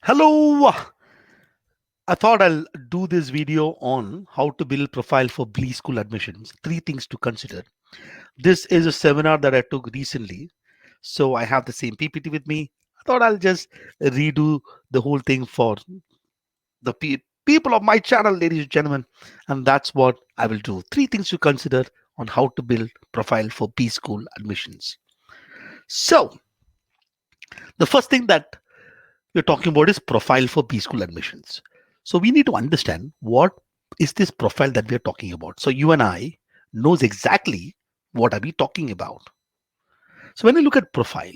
Hello. I thought I'll do this video on how to build profile for BSchool admissions. Three things to consider. This is a seminar that I took recently, so I have the same PPT with me. I thought I'll just redo the whole thing for the people of my channel, ladies and gentlemen, and that's what I will do. Three things to consider on how to build profile for BSchool admissions. So the first thing that we're talking about is profile for B-school admissions. So we need to understand what is this profile that we're talking about. So you and I knows exactly what are we talking about. So when you look at profile,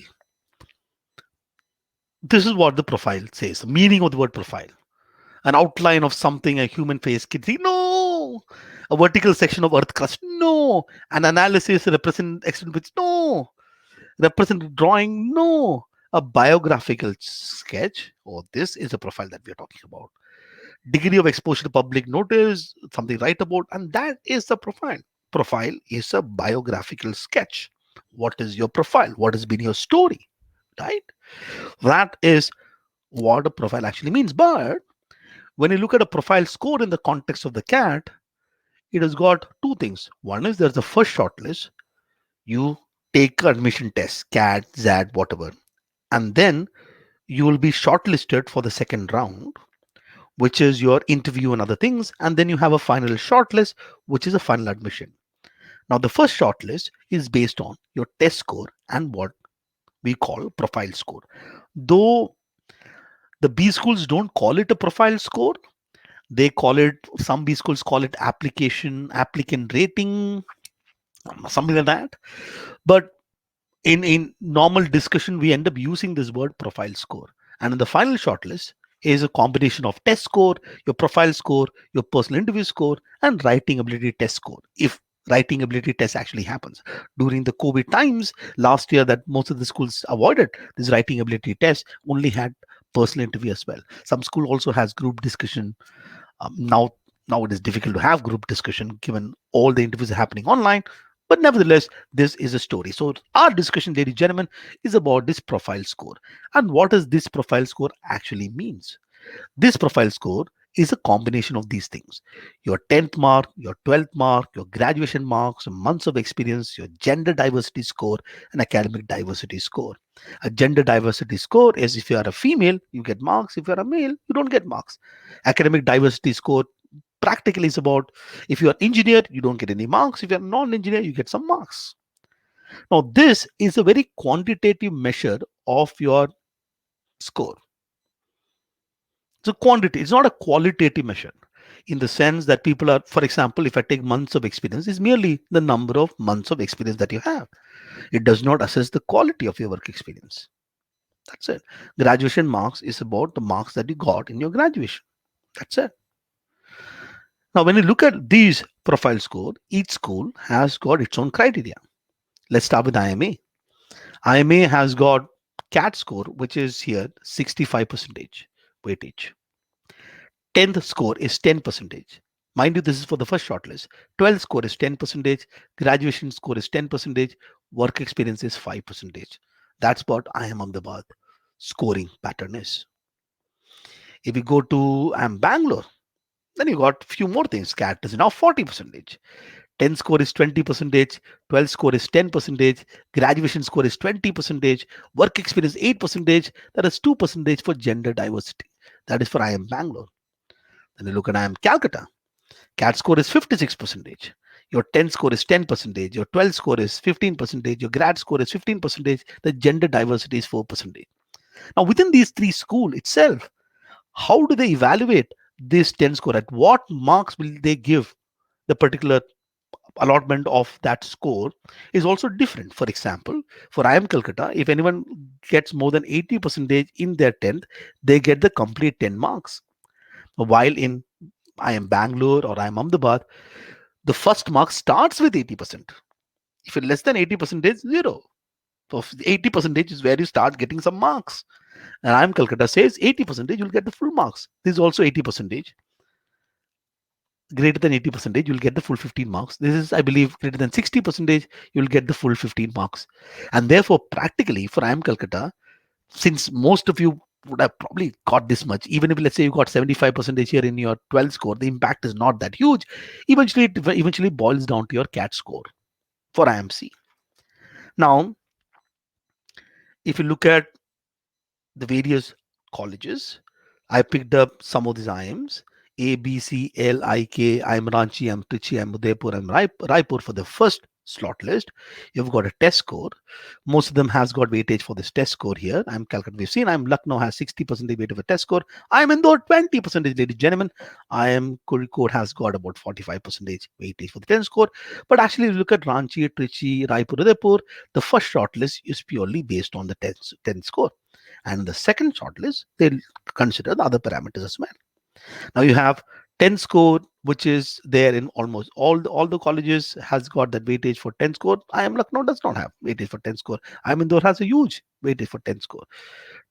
this is what the profile says. The meaning of the word profile. An outline of something a human face can see. No. A vertical section of earth crust. No. An analysis represent extent which. No. Represent drawing. No. A biographical sketch. Oh, this is a profile that we are talking about. Degree of exposure to public notice, something to write about, and that is the profile. Profile is a biographical sketch. What is your profile? What has been your story? Right? That is what a profile actually means. But when you look at a profile score in the context of the CAT, it has got two things. One is there's the first shortlist. You take admission test, CAT, ZAT, whatever, and then you will be shortlisted for the second round, which is your interview and other things. And then you have a final shortlist, which is a final admission. Now, the first shortlist is based on your test score and what we call profile score. Though the B schools don't call it a profile score, they call it, some B schools call it applicant rating, something like that. But in normal discussion, we end up using this word profile score. And in the final shortlist is a combination of test score, your profile score, your personal interview score, and writing ability test score. If writing ability test actually happens during the COVID times last year, that most of the schools avoided this writing ability test, only had personal interview as well. Some school also has group discussion. Now it is difficult to have group discussion given all the interviews are happening online. But nevertheless, this is a story. So our discussion, ladies and gentlemen, is about this profile score. And what does this profile score actually means? This profile score is a combination of these things. Your 10th mark, your 12th mark, your graduation marks, months of experience, your gender diversity score, and academic diversity score. A gender diversity score is if you are a female, you get marks. If you are a male, you don't get marks. Academic diversity score practically is about if you are engineer, you don't get any marks. If you're non-engineer, you get some marks. Now, this is a very quantitative measure of your score. It's a quantity, it's not a qualitative measure in the sense that people are, for example, if I take months of experience, is merely the number of months of experience that you have. It does not assess the quality of your work experience. That's it. Graduation marks is about the marks that you got in your graduation. That's it. Now, when you look at these profile score, each school has got its own criteria. Let's start with IMA. IMA has got CAT score, which is here 65 percentage weightage. 10th score is 10 percentage. Mind you, this is for the first shortlist. 12th score is 10 percentage. Graduation score is 10 percentage. Work experience is 5 percentage. That's what IIM Ahmedabad scoring pattern is. If we go to IIM Bangalore, then you got a few more things. CAT is now 40 percentage. 10 score is 20 percentage, 12 score is 10 percentage, graduation score is 20 percentage, work experience 8 percentage, that is 2 percentage for gender diversity. That is for IIM Bangalore. Then you look at IIM Calcutta. CAT score is 56 percentage. Your 10 score is 10 percentage, your 12 score is 15 percentage, your grad score is 15 percentage, the gender diversity is 4 percentage. Now within these three schools itself, how do they evaluate this 10 score? At what marks will they give the particular allotment of that score is also different. For example, for IIM Calcutta, if anyone gets more than 80 percentage in their 10th, they get the complete 10 marks. While in IIM Bangalore or IIM Ahmedabad, the first mark starts with 80%. If it's less than 80 percentage, zero. So 80 percentage is where you start getting some marks. And IIM Calcutta says 80 percentage, you'll get the full marks. This is also 80 percentage. Greater than 80 percentage, you'll get the full 15 marks. This is, I believe, greater than 60 percentage, you'll get the full 15 marks. And therefore, practically for IIM Calcutta, since most of you would have probably got this much. Even if let's say you got 75% here in your 12 score, the impact is not that huge. Eventually, it eventually boils down to your CAT score for IMC. Now, if you look at the various colleges, I picked up some of these IMs. A, B, C, L, I, K. I'm Ranchi, I'm Trichy, I'm Udaipur, I'm Raipur for the first slot list. You've got a test score. Most of them has got weightage for this test score here. I'm Calcutta. We've seen I'm Lucknow has 60% weight of a test score. I'm Indore 20%, ladies and gentlemen. I am Kozhikode has got about 45% weightage for the test score. But actually, if you look at Ranchi, Trichy, Raipur, Udaipur, the first short list is purely based on the 10 score. And the second shortlist, they'll consider the other parameters as well. Now you have 10 score, which is there in almost all the colleges has got that weightage for 10 score. IIM Lucknow does not have weightage for 10 score. IIM Indore has a huge weightage for 10 score.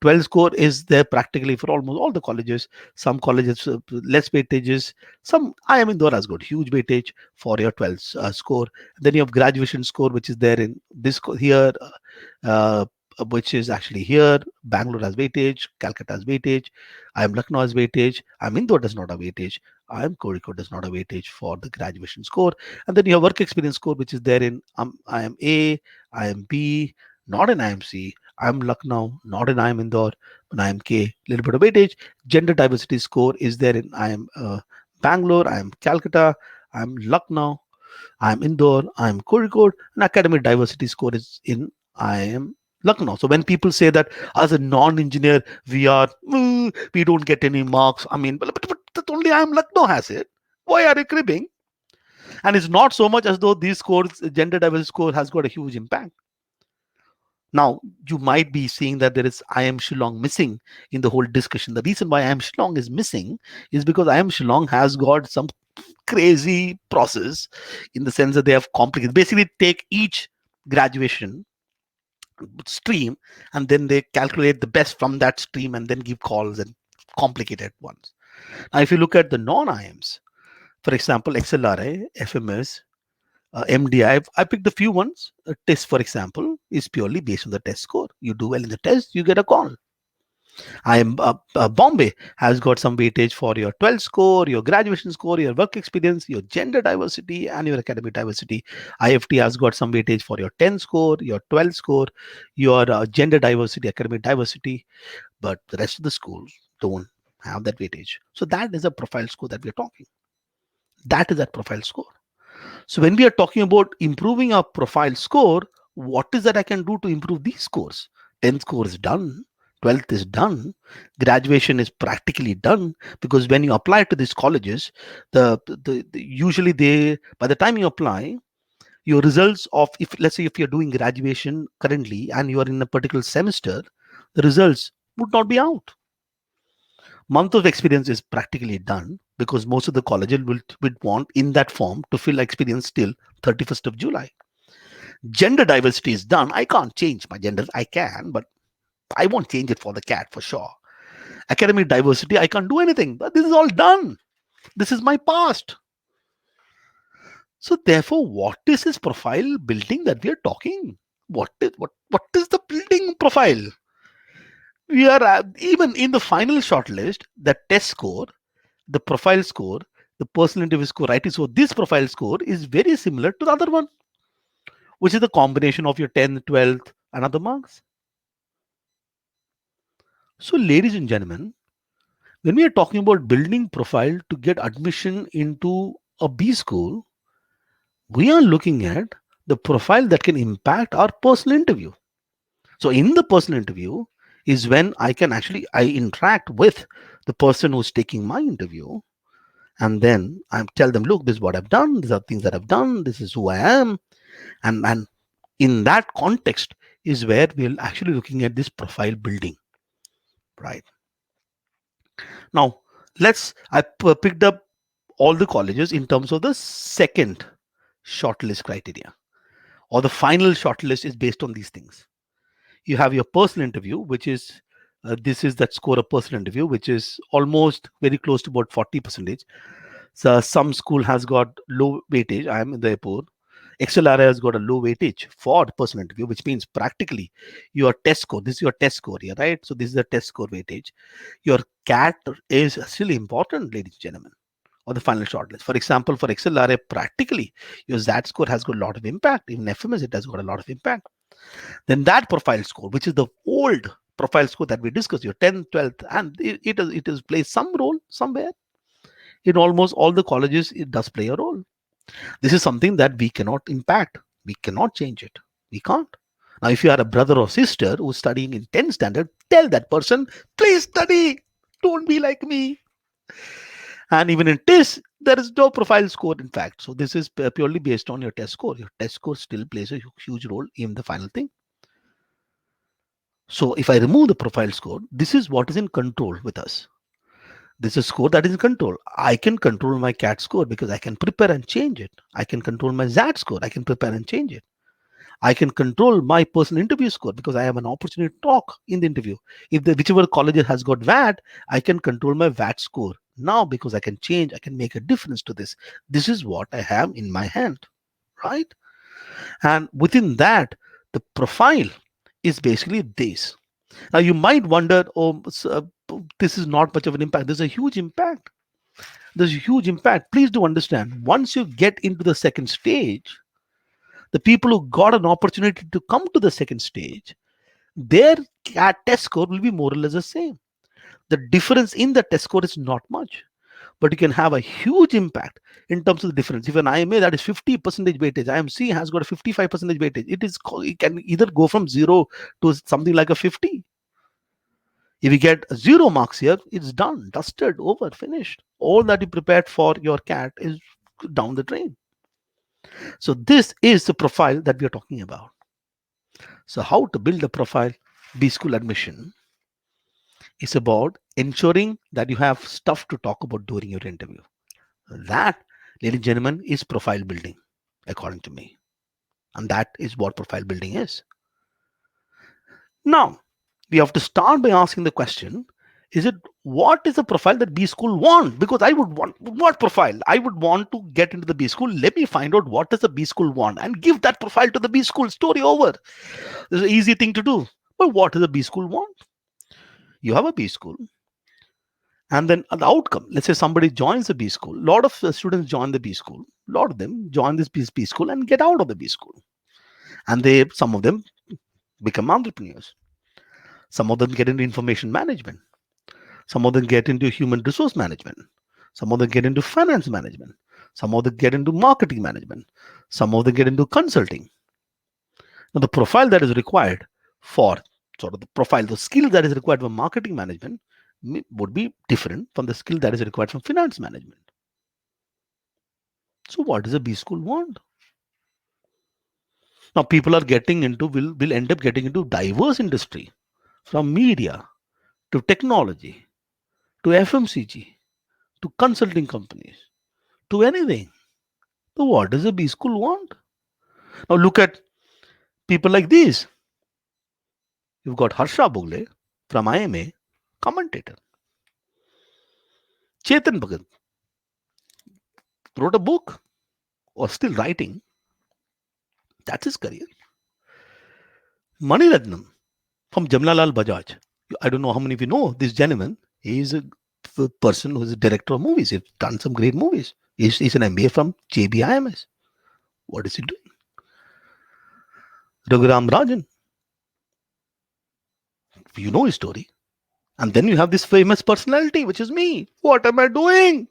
12 score is there practically for almost all the colleges. Some colleges less weightages. Some IIM Indore has got huge weightage for your 12 score. Then you have graduation score, which is there in this here. Uh, which is actually here. Bangalore has weightage, Calcutta has weightage, I am Lucknow has weightage, I am Indore does not have weightage, I am Kozhikode does not have weightage for the graduation score. And then you have work experience score, which is there in I am A, I am B, not in IMC, I am Lucknow, not in I am Indore, but I am K, little bit of weightage. Gender diversity score is there in I am Bangalore, I am Calcutta, I am Lucknow, I am Indore, I am Kozhikode, and academic diversity score is in I am Lucknow. So when people say that as a non-engineer we don't get any marks, I mean, but that only I am Lucknow has it. Why are you cribbing? And it's not so much as though these scores, gender diversity score, has got a huge impact. Now, you might be seeing that there is I am Shillong missing in the whole discussion. The reason why I am Shillong is missing is because I am Shillong has got some crazy process in the sense that they have complicated. Basically, take each graduation stream and then they calculate the best from that stream and then give calls and complicated ones. Now, if you look at the non-IMs, for example, XLRI, FMS, MDI, I picked a few ones. A test, for example, is purely based on the test score. You do well in the test, you get a call. I am Bombay has got some weightage for your 12 score, your graduation score, your work experience, your gender diversity, and your academic diversity. IFT has got some weightage for your 10 score, your 12 score, your gender diversity, academic diversity, but the rest of the schools don't have that weightage. So that is a profile score that we're talking. That is that profile score. So when we are talking about improving our profile score, what is that I can do to improve these scores? 10th score is done. 12th is done. Graduation is practically done because when you apply to these colleges, usually they by the time you apply, your results of if let's say if you're doing graduation currently and you are in a particular semester, the results would not be out. Month of experience is practically done because most of the colleges will want in that form to fill experience till 31st of July. Gender diversity is done. I can't change my gender. I can, but I won't change it for the cat for sure. Academic diversity, I can't do anything. But this is all done. This is my past. So therefore, what is this profile building that we are talking? What is the building profile? We are even in the final shortlist, the test score, the profile score, the personal interview score, right? So this profile score is very similar to the other one, which is the combination of your 10th, 12th, and other marks. So, ladies and gentlemen, when we are talking about building profile to get admission into a B school, we are looking at the profile that can impact our personal interview. So, in the personal interview is when I interact with the person who's taking my interview. And then I tell them, look, this is what I've done. These are things that I've done. This is who I am. And in that context is where we're actually looking at this profile building, right? Now, I picked up all the colleges in terms of the second shortlist criteria or the final shortlist is based on these things. You have your personal interview, which is this is that score of personal interview, which is almost very close to about 40%. So some school has got low weightage. I am in the airport. XLRI has got a low weightage for person interview, which means practically your test score. This is your test score here, right? So this is the test score weightage. Your CAT is still important, ladies and gentlemen, or the final shortlist. For example, for XLRI, practically your ZAT score has got a lot of impact. Even FMS, it has got a lot of impact. Then that profile score, which is the old profile score that we discussed, your 10th, 12th, and it plays some role somewhere. In almost all the colleges, it does play a role. This is something that we cannot impact. We cannot change it. We can't. Now, if you are a brother or sister who's studying in 10th standard, tell that person, please study. Don't be like me. And even in TIS, there is no profile score, in fact. So this is purely based on your test score. Your test score still plays a huge role in the final thing. So if I remove the profile score, this is what is in control with us. This is a score that is in control. I can control my CAT score because I can prepare and change it. I can control my ZAT score. I can prepare and change it. I can control my personal interview score because I have an opportunity to talk in the interview. If the whichever college has got VAT, I can control my VAT score now because I can change. I can make a difference to this. This is what I have in my hand, right? And within that, the profile is basically this. Now you might wonder, oh, this is not much of an impact. There's a huge impact. There's a huge impact. Please do understand. Once you get into the second stage, the people who got an opportunity to come to the second stage, their CAT test score will be more or less the same. The difference in the test score is not much, but you can have a huge impact in terms of the difference. If an IMA that is 50% weightage, IMC has got a 55% weightage. It can either go from 0 to something like a 50. If you get 0 marks here, it's done, dusted, over, finished. All that you prepared for your CAT is down the drain. So this is the profile that we are talking about. So how to build a profile? BSchool admission is about ensuring that you have stuff to talk about during your interview. That, ladies and gentlemen, is profile building, according to me. And that is what profile building is. Now, we have to start by asking the question, is it what is the profile that BSchool want? Because I would want what profile? I would want to get into the BSchool. Let me find out what does the BSchool want and give that profile to the BSchool. Story over. This is an easy thing to do. But what does the BSchool want? You have a BSchool. And then the outcome, let's say somebody joins the BSchool. A lot of students join the BSchool. A lot of them join this BSchool and get out of the BSchool. And some of them become entrepreneurs. Some of them get into information management. Some of them get into human resource management. Some of them get into finance management. Some of them get into marketing management. Some of them get into consulting. Now, the profile that is required for the skill that is required for marketing management would be different from the skill that is required from finance management. So, what does a BSchool want? Now, people are getting into will end up getting into diverse industry, from media to technology to FMCG to consulting companies to anything. So, what does a BSchool want? Now, look at people like these. You've got Harsha Bogle from IMA, commentator. Chetan Bhagat wrote a book or still writing. That's his career. Mani Ratnam from Jamnalal Bajaj. I don't know how many of you know this gentleman. He is a person who is a director of movies. He's done some great movies. He's an MBA from JBIMS. What is he doing? Raghuram Rajan. You know his story. And then you have this famous personality, which is me. What am I doing?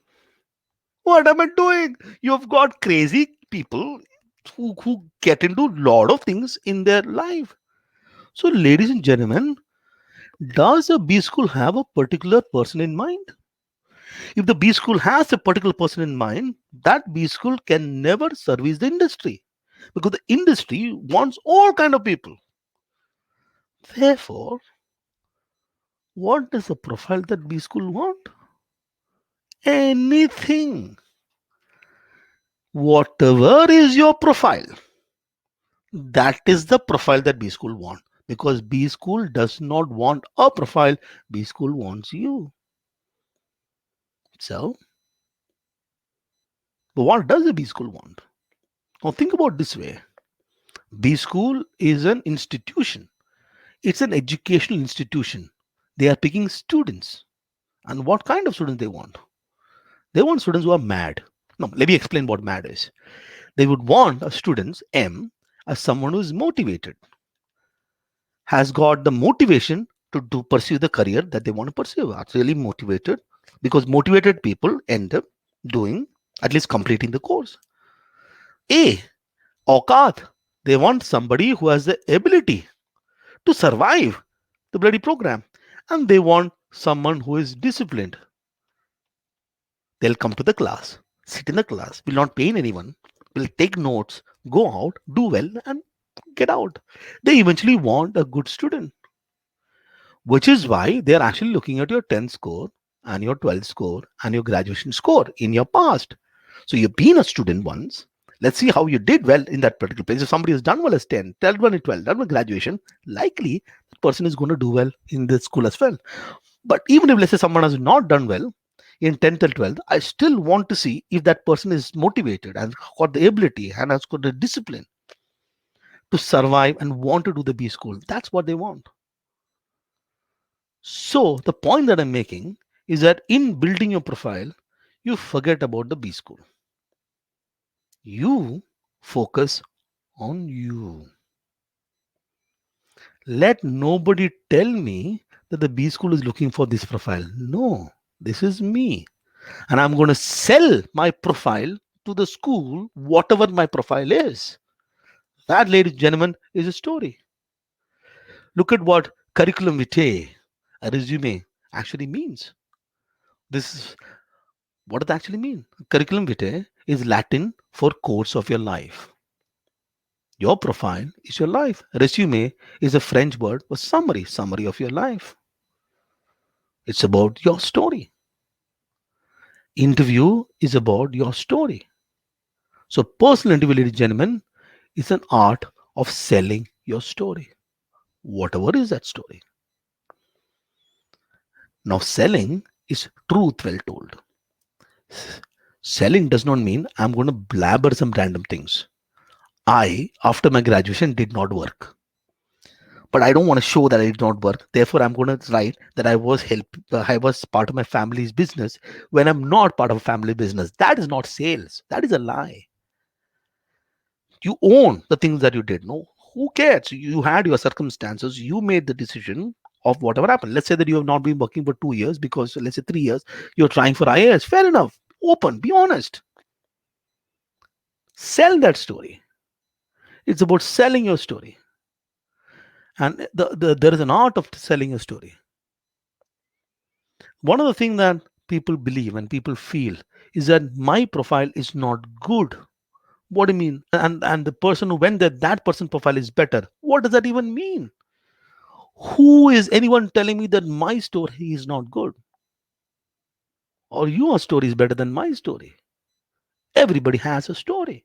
What am I doing? You've got crazy people who get into a lot of things in their life. So, ladies and gentlemen, does a B school have a particular person in mind? If the B school has a particular person in mind, that B school can never service the industry because the industry wants all kind of people. Therefore, what does the profile that B school want? Anything. Whatever is your profile, that is the profile that B school want because B school does not want a profile. B school wants you. So, but what does the B school want? Now think about this way. B school is an institution. It's an educational institution. They are picking students. And what kind of students they want? They want students who are mad. No, let me explain what mad is. They would want a student M as someone who is motivated, has got the motivation to pursue the career that they want to pursue, are really motivated, because motivated people end up doing, at least completing the course. A, Aukat. They want somebody who has the ability to survive the bloody program. And they want someone who is disciplined. They'll come to the class, sit in the class, will not pain anyone, will take notes, go out, do well, and get out. They eventually want a good student, which is why they're actually looking at your 10th score and your 12th score and your graduation score in your past. So you've been a student once. Let's see how you did well in that particular place. If somebody has done well as 10, 12 well in 12, done well graduation, likely that person is going to do well in the school as well. But even if, let's say, someone has not done well in 10th or 12th, I still want to see if that person is motivated and got the ability and has got the discipline to survive and want to do the B school. That's what they want. So the point that I'm making is that in building your profile, you forget about the B school. You focus on you. Let nobody tell me that the B school is looking for this profile. No, this is me. And I'm going to sell my profile to the school, whatever my profile is. That, ladies and gentlemen, is a story. Look at what curriculum vitae, a resume, actually means. This is what does it actually mean? Curriculum vitae is Latin for course of your life. Your profile is your life. Resume is a French word for summary of your life. It's about your story. Interview is about your story. So, personal interview, ladies and gentlemen, is an art of selling your story. Whatever is that story. Now, selling is truth well told. Selling does not mean I'm going to blabber some random things. I, after my graduation, did not work. But I don't want to show that I did not work. Therefore, I'm going to write that I was part of my family's business when I'm not part of a family business. That is not sales. That is a lie. You own the things that you did. No, who cares? You had your circumstances. You made the decision of whatever happened. Let's say that you have not been working for 2 years because, let's say, 3 years, you're trying for IAS. Fair enough. Open, be honest. Sell that story. It's about selling your story. And there is an art of selling a story. One of the things that people believe and people feel is that my profile is not good. What do you mean? And the person who went there, that person profile is better. What does that even mean? Who is anyone telling me that my story is not good? Or your story is better than my story? Everybody has a story.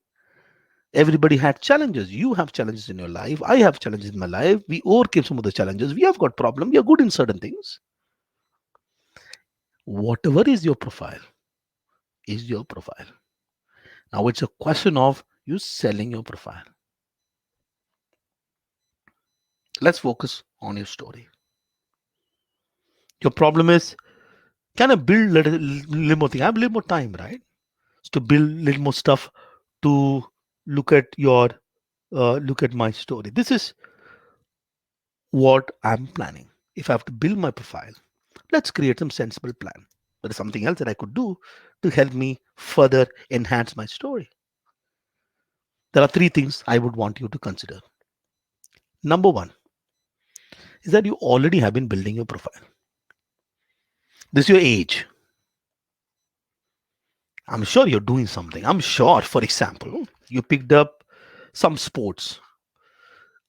Everybody had challenges. You have challenges in your life. I have challenges in my life. We overcame some of the challenges. We have got problems. We are good in certain things. Whatever is your profile is your profile. Now it's a question of you selling your profile. Let's focus on your story. Your problem is, can I build little more thing? I have a little more time, right? To build little more stuff to look at your look at my story. This is what I'm planning. If I have to build my profile, let's create some sensible plan. There is something else that I could do to help me further enhance my story. There are three things I would want you to consider. Number one is that you already have been building your profile. This is your age. I'm sure you're doing something. I'm sure, for example, you picked up some sports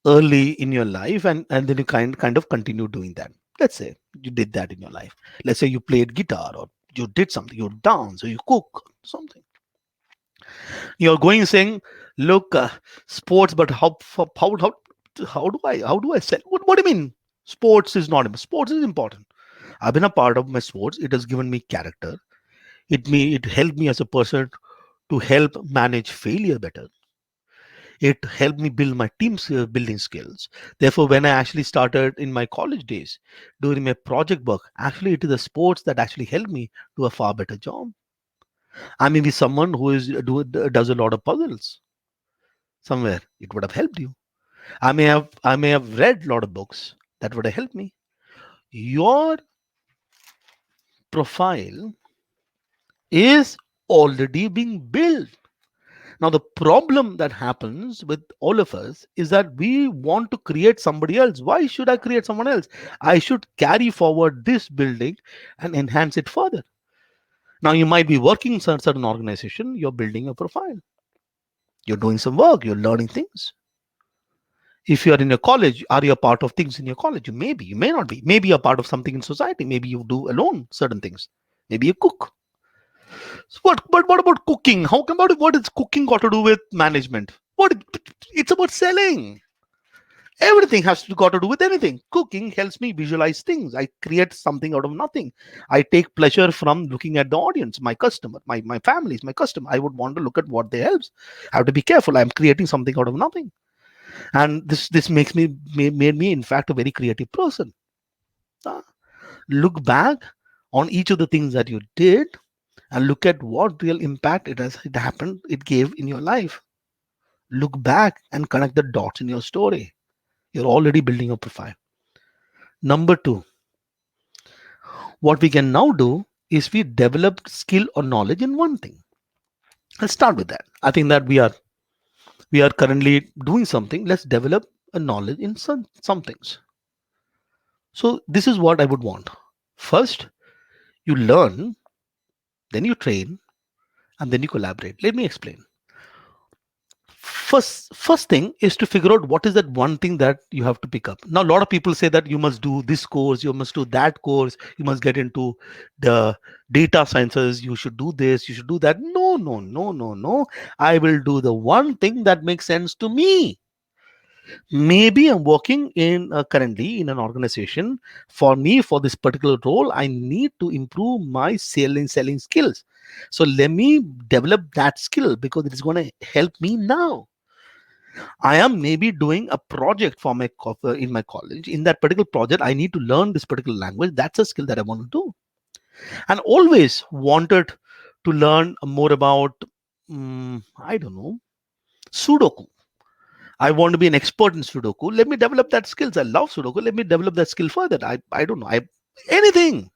early in your life and then you kind of continue doing that. Let's say you did that in your life. Let's say you played guitar or you did something, you dance or you cook something. You're going saying, look, sports, but how do I sell? What do you mean? Sports is not important. Sports is important. I've been a part of my sports. It has given me character. It helped me as a person to help manage failure better. It helped me build my team building skills. Therefore, when I actually started in my college days doing my project work, actually it is the sports that actually helped me do a far better job. I may be someone who does a lot of puzzles. Somewhere it would have helped you. I may have read a lot of books that would have helped me. Your profile is already being built. Now, the problem that happens with all of us is that we want to create somebody else. Why should I create someone else? I should carry forward this building and enhance it further. Now, you might be working in a certain organization, you're building a profile, you're doing some work, you're learning things. If you are in a college, are you a part of things in your college? You may be, you may not be. Maybe you're part of something in society. Maybe you do alone certain things. Maybe you cook. So but what about cooking? How come about what is cooking got to do with management? What it's about selling. Everything has to got to do with anything. Cooking helps me visualize things. I create something out of nothing. I take pleasure from looking at the audience, my customer, my families, my customer. I would want to look at what they helps. I have to be careful. I'm creating something out of nothing, and this makes me made me in fact a very creative person. Uh, Look back on each of the things that you did and look at what real impact it happened it gave in your life. Look back and connect the dots in your story. You're already building a profile. Number two, what we can now do is we develop skill or knowledge in one thing. Let's start with that. I think that we are currently doing something. Let's develop a knowledge in some things. So this is what I would want. First, you learn, then you train, and then you collaborate. Let me explain. First thing is to figure out what is that one thing that you have to pick up. Now a lot of people say that you must do this course, you must do that course, you must get into the data sciences, you should do this, you should do that. No, no, no, no, no. I will do the one thing that makes sense to me. Maybe I'm working in currently in an organization. For me, for this particular role, I need to improve my selling skills. So let me develop that skill because it is going to help me now. I am maybe doing a project for in my college. In that particular project, I need to learn this particular language. That's a skill that I want to do, and always wanted to learn more about I don't know, Sudoku. I want to be an expert in Sudoku. Let me develop that skills. I love Sudoku. Let me develop that skill further. I don't know. Anything.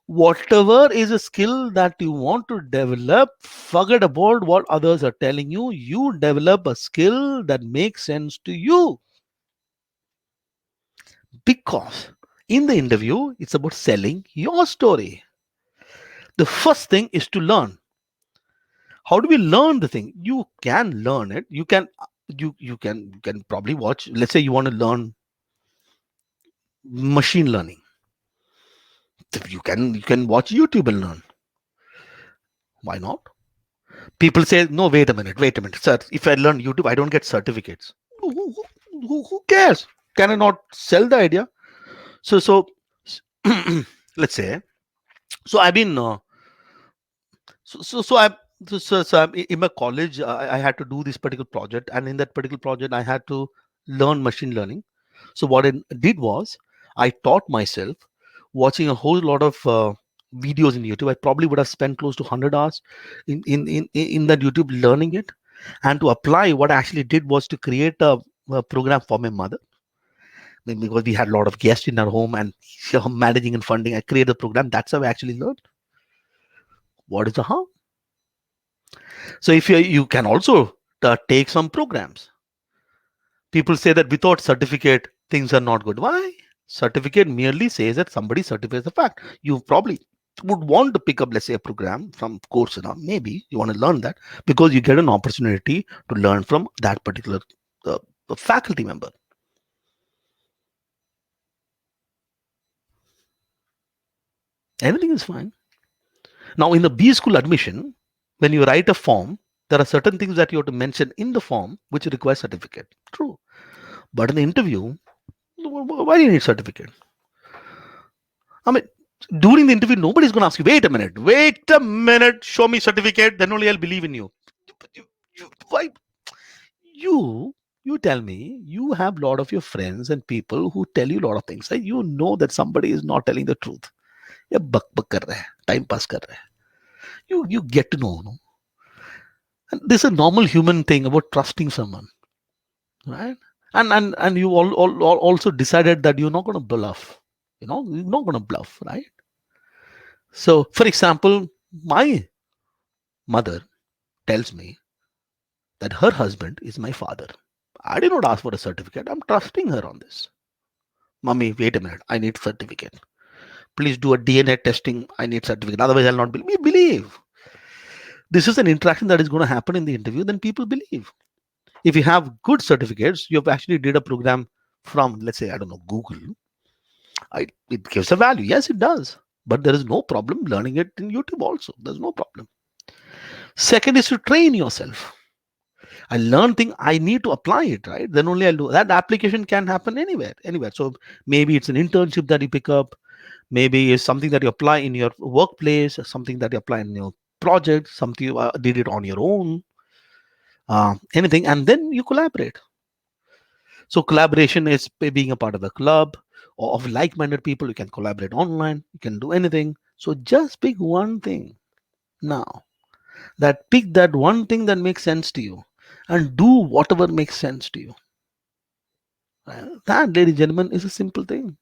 Whatever is a skill that you want to develop, forget about what others are telling you. You develop a skill that makes sense to you. Because in the interview, it's about selling your story. The first thing is to learn. How do we learn the thing? You can learn it. You can probably watch. Let's say you want to learn machine learning. You can watch YouTube and learn. Why not? People say, no, wait a minute, sir. If I learn YouTube, I don't get certificates. Who cares? Can I not sell the idea? So let's say. So I've been so I'm I'm in my college. I had to do this particular project, and in that particular project, I had to learn machine learning. So what I did was I taught myself watching a whole lot of videos in YouTube. I probably would have spent close to 100 hours in that YouTube learning it, and to apply. What I actually did was to create a program for my mother because we had a lot of guests in our home and managing and funding. I created a program. That's how I actually learned. What is the harm? So if you can also take some programs. People say that without certificate things are not good. Why? Certificate merely says that somebody certifies the fact. You probably would want to pick up, let's say, a program from Coursera. Maybe you want to learn that because you get an opportunity to learn from that particular uh, faculty member. Everything is fine. Now, in the BSchool admission, when you write a form, there are certain things that you have to mention in the form which require certificate. True. But in the interview, why do you need certificate? I mean, during the interview, nobody's going to ask you, wait a minute, show me certificate, then only I'll believe in you. Why? You you tell me you have a lot of your friends and people who tell you a lot of things. Right? You know that somebody is not telling the truth. ये बक बक कर रहा है, time pass कर रहा है. You get to know. No? And this is a normal human thing about trusting someone, right? And you all also decided that you're not going to bluff. You're not going to bluff, right? So, for example, my mother tells me that her husband is my father. I did not ask for a certificate. I'm trusting her on this. Mummy, wait a minute. I need certificate. Please do a DNA testing. I need certificate. Otherwise, I'll not believe. We believe. This is an interaction that is going to happen in the interview. Then people believe. If you have good certificates, you have actually did a program from, let's say, I don't know, Google. It gives a value. Yes, it does. But there is no problem learning it in YouTube also. There's no problem. Second is to train yourself. I learn thing, I need to apply it, right? Then only I'll do that. Application can happen anywhere. So maybe it's an internship that you pick up, maybe it's something that you apply in your workplace, something that you apply in your project, something you did it on your own, anything, and then you collaborate. So collaboration is being a part of a club or of like-minded people. You can collaborate online. You can do anything. So just pick one thing now. That pick that one thing that makes sense to you, and do whatever makes sense to you. That, ladies and gentlemen, is a simple thing.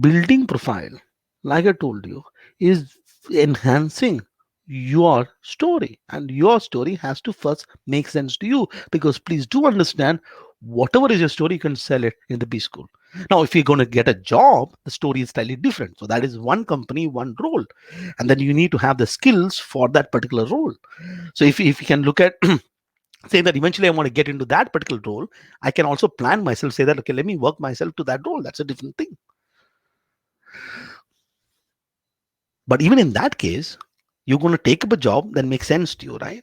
Building profile, like I told you, is enhancing your story, and your story has to first make sense to you, because please do understand, whatever is your story, you can sell it in the B school. Now if you're going to get a job, the story is slightly different. So that is one company, one role, and then you need to have the skills for that particular role. So if you can look at say that eventually I want to get into that particular role, I can also plan myself, say that, okay, let me work myself to that role. That's a different thing. But even in that case, you're going to take up a job that makes sense to you, right?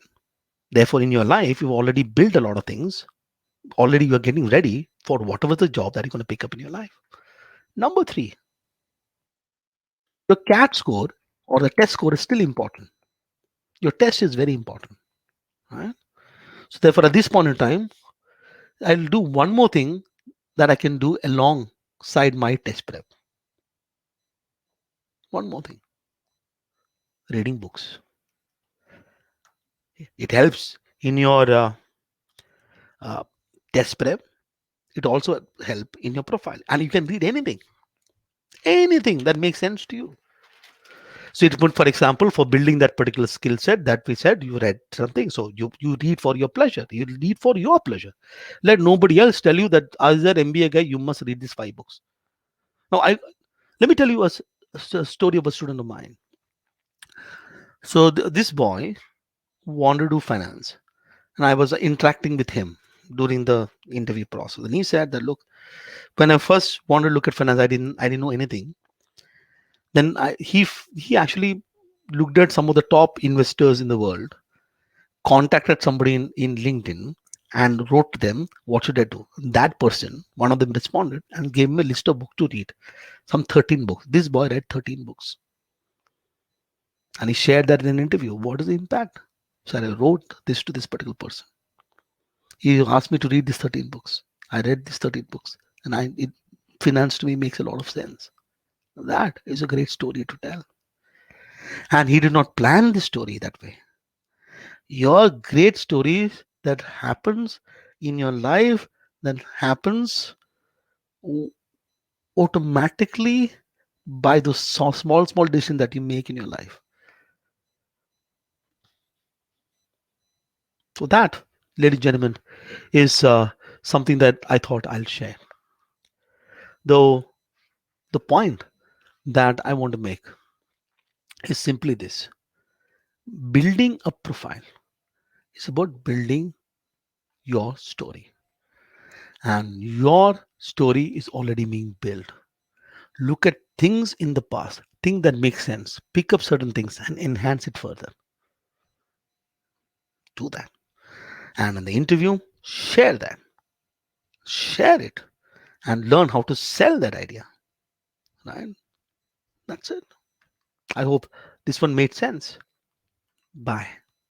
Therefore, in your life, you've already built a lot of things. Already you're getting ready for whatever the job that you're going to pick up in your life. Number three, your CAT score or the test score is still important. Your test is very important, right? So therefore, at this point in time, I'll do one more thing that I can do alongside my test prep. One more thing, reading books. It helps in your uh, test prep. It also help in your profile, and you can read anything that makes sense to you. So it would, for example, for building that particular skill set that we said, you read something, so you read for your pleasure. You read for your pleasure. Let nobody else tell you that as an MBA guy you must read these 5 books. Now let me tell you a story of a student of mine. So this boy wanted to do finance, and I was interacting with him during the interview process, and he said that, look, when I first wanted to look at finance, I didn't know anything. Then he actually looked at some of the top investors in the world, contacted somebody in LinkedIn, and wrote to them, what should I do? That person, one of them responded and gave me a list of books to read, some 13 books. This boy read 13 books, and he shared that in an interview. What is the impact? So I wrote this to this particular person. He asked me to read these 13 books. I read these 13 books, and finance to me makes a lot of sense. That is a great story to tell. And he did not plan the story that way. Your great stories that happens in your life, that happens automatically by those small decisions that you make in your life. So that, ladies and gentlemen, is something that I thought I'll share. Though the point that I want to make is simply this: building a profile is about building your story, and your story is already being built. Look at things in the past, things that make sense, pick up certain things and enhance it further. Do that. And in the interview, share it, and learn how to sell that idea. Right? That's it. I hope this one made sense. Bye.